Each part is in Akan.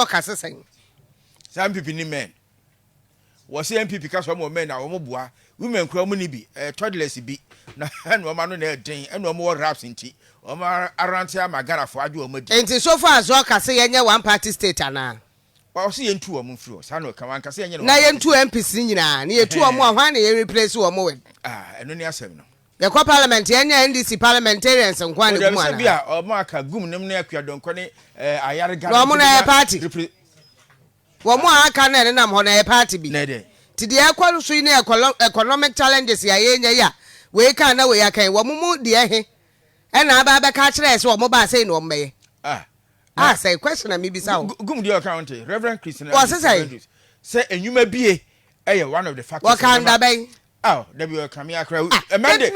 kase sen some people ni men was MPP cause one men na omo boa women kura mu ni bi toddlers bi na no ma no na den no mo raps nti o ma arante amagara fo adwo o ma di enti so far zo kase yenye one party state ana o se yentu o mo fri o sa no kan kase yenye na yentu MPs nyina na yetu o mo ahwan na ye replace o mo we eno ni asem no ye kwa parliament yenye NDC parliamentarians nkwa ne gum ana bia o ma aka gum nim na akua donko ne ayare ga no mo na party wo mo aka na ne nam ho na party bi na de ti de akwa so ni economic challenges ya yenye ya we kan na we ya kan wo mu de he na aba be ka kire se wo mo ba sei no mmeye say question na me bi sa wo gum de account Reverend Christian say enwuma bie one of the factors what can that be there be come here Monday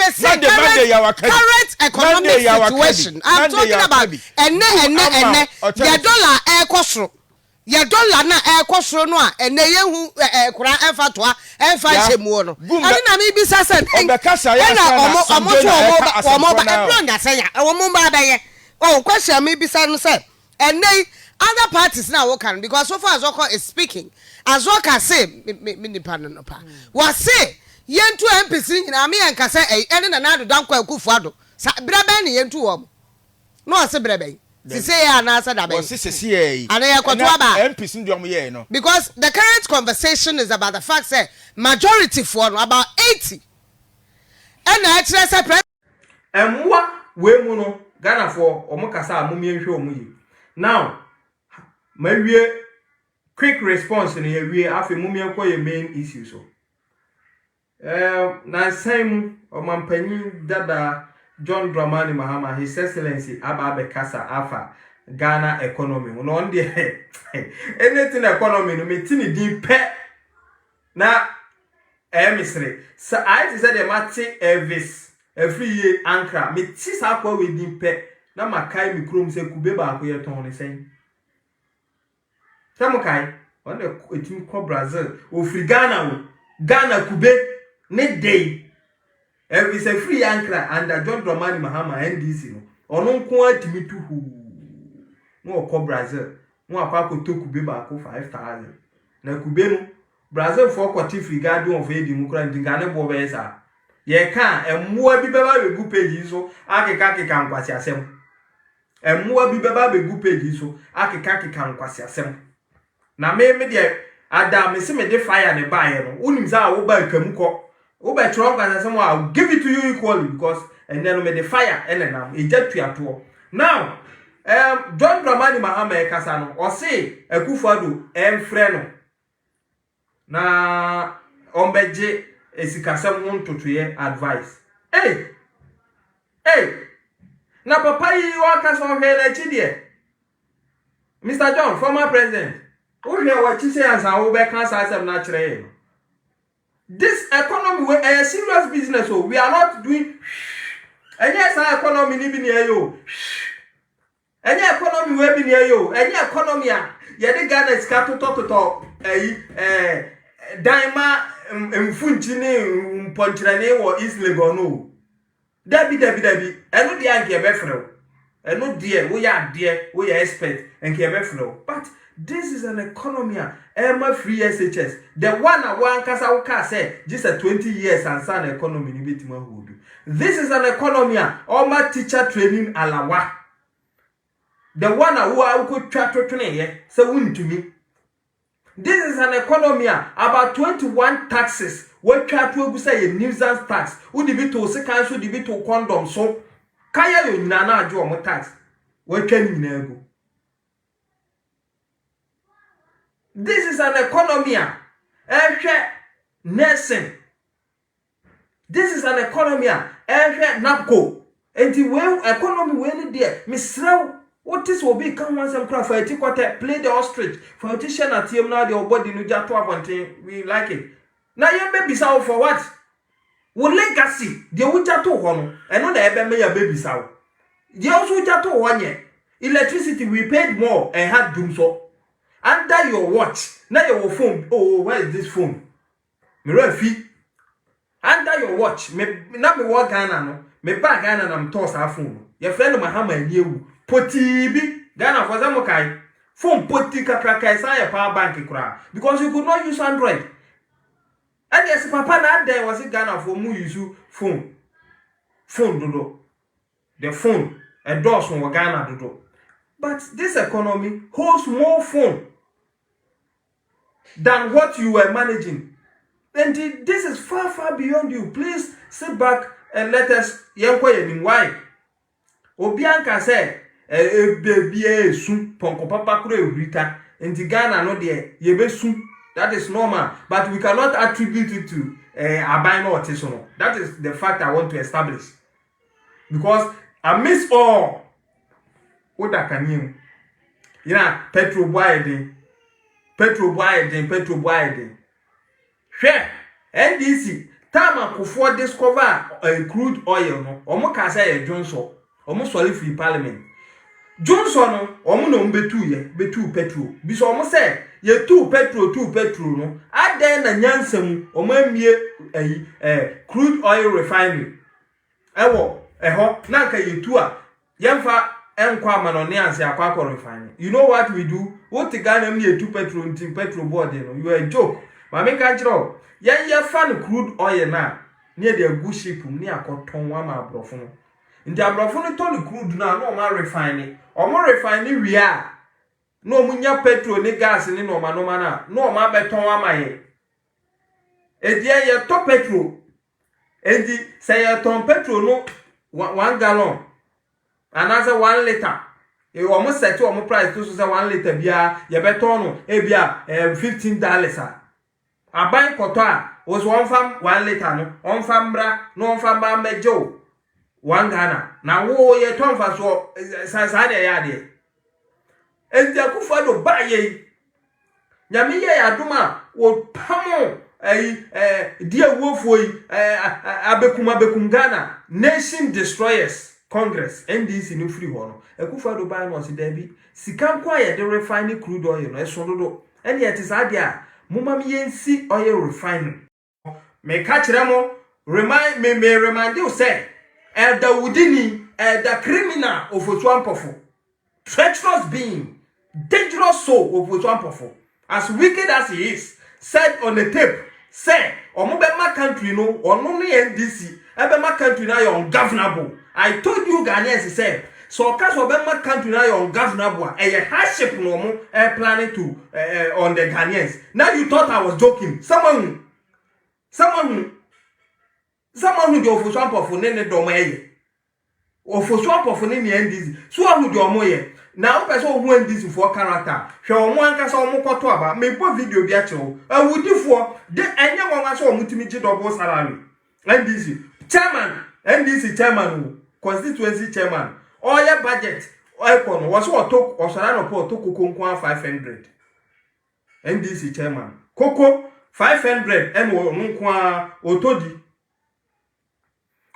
ya wa current economic situation I'm talking about ene your dollar ekosoro your dollar na ekosoro no a ene yehu kura enfa toa enfa chemu no ani na me bi sa say na omo ba blonda say ya omo ba be ye question me bi sa no say ene other parties now what can because so far as Oko is speaking as Oko say me nipa no pa was say yentu MPC nyina me enka say ene na na do danko akufu ado sa braba ne yentu wo no say braba say ya na say da be say ana ye koto aba MPC ndi omo ye no because the current conversation is about the fact say majority for no about 80 and na actually say emwa we mu no Ghana for omo kasa amumi enhwe omo yi now mawie quick response in here afi mumie kwa ye main issue so na same omampanyi dada John Dramani Mahama His Excellency Aba Kasa afa Ghana economy no on the anything economy no metini din pe na emisre so I said the mati Elvis every year ankra meti sa kwa we din pe na makai mi krom se kube ba ko ye ton ne sen Samukai, on the team called Brazil, or free Ghana Kube, net day. Every say free anchor under John Dramani Mahama NDC. Or no quite me to who no call Brazil, no Apako to Kube Bako 5,000. Na Kubeno, Brazil for quarter free guardian of a democrat in Ghana Bobesa. Ye can, and more be baba with good pages so Ake can quasi asem. And more be baba with good pages so Ake can quasi asem. Na me de adam me se me de fire ne buy no unim za wo ba kam ko wo ba tro kwa say I'll give it to you equally because and then me de fire enenam e jatu ato now John Dramani Mahama e kasa no o se Akufo-Addo emfre no na ombeje esikasem ho ntotoye advice na papa yi wa kasa o he na chi de Mr. John former president what you say as I will back answer na chere. This economy we a serious business so we are not doing any economy ni bi near you. Any economy we bi near you. Any economy ye de Ghana is ka to daima mfunchi ni mpontrane wo East Legon no. Dabi eno de anke be frɛ. Eno de we ya de we ya expert enke be frɛ. But this is an economy Emma free SHS. The one kasa uka say just a 20 years and san economy ni bitima hudu. This is an economy Oma teacher training alawa. The one who could try to train so win to me. This is an economy about 21 taxes. What try to say a nuisance tax. Who debit to second so debit to condom so kaya yo nana jo mo tax. What can you nego? This is an economy. Nursing. This is an economy. NAPCO. And the economy when there. Miss what is will be come once and cry for a ticket play the ostrich. For a t-shirt at him now the body no jato up we like it. Now you baby sow for what? What legacy? The Ujato one and not the Ebeme baby sow. The also Jato 1 year. Electricity we paid more and had doom so. Under your watch, now your phone. Oh, where is this phone? Me refi. Under your watch, me not me walk Ghana no. Me back Ghana na me toss our phone. Your friend Mahama and you. Potibi Ghana for Zamokai phone poti kakraka esa ya power bank kura because you could not use Android. And yes, papa na there was a Ghana for mu use phone dodo. The phone a doors from Ghana dodo. But this economy holds more phone than what you were managing. And this is far beyond you. Please sit back and let us why. Obianka said baby soon ponko papa kure rita enti Ghana no de yebesu. That is normal, but we cannot attribute it to Abino or Tisono. That is the fact I want to establish. Because amidst all what I can hear, you know, petrol boy. Share NDC time akufo discover crude oil no omo ka say Johnson omo solve free parliament Johnson no omo no betu petrol bi so omo say ye two petrol no aden na nyansam omo amie crude oil refinery ewo eho na ka ye two a yemfa enkwa manone anse akwa refinery. You know what we do? What the Ghana me two petrol board you know you a joke. Ma me ka kiro ye fan crude oil na near the good ship ni akoton wa ma abrofo no nti abrofo no ton crude na no ma refine o mo refine wi a no munya petrol ni gas ni no ma na no ma beton wa ma ye edie ye to petrol enti say ye ton petrol no 1 gallon another 1 liter e o mo set o mo price to so say 1 liter bia ye beton no e bia $15 aban koto a was one fam 1 liter no on fam bra no on fam ba mejo 1 Ghana na wo ye ton fa so sa de ya de enti akufa do ba ye nyame ye adoma wo pamo dia wofo yi abekum Ghana nation destroyers Congress NDC no free ho no akufa do ba no si da bi sika kwa ye de refine crude oil no eso dodo ene ye tisade a muma mi yensi oil refinery me ka kire mo remind you say the wudini the criminal of Otuampofo treacherous being dangerous soul of Otuampofo as wicked as he is said on the tape say omobema country no ono no NDC ebema country na you ungovernable. I told you Ghanaians say so cause obema country na you ungovernable a hardship no mo planning to on the Ghanaians. Now you thought I was joking. Someone who do for swamp of nene domaye or for swamp of nene NDC so who do omoye now person who NDC for character hwe omo anka so omo kwoto aba me po video bi acho awudi for de enye won so omo timi ji double salary NDC chairman constituency chairman oya budget oikon was what talk osara no po to kokon 500 NDC chairman koko 500 eno nko a otodi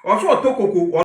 oso otokoko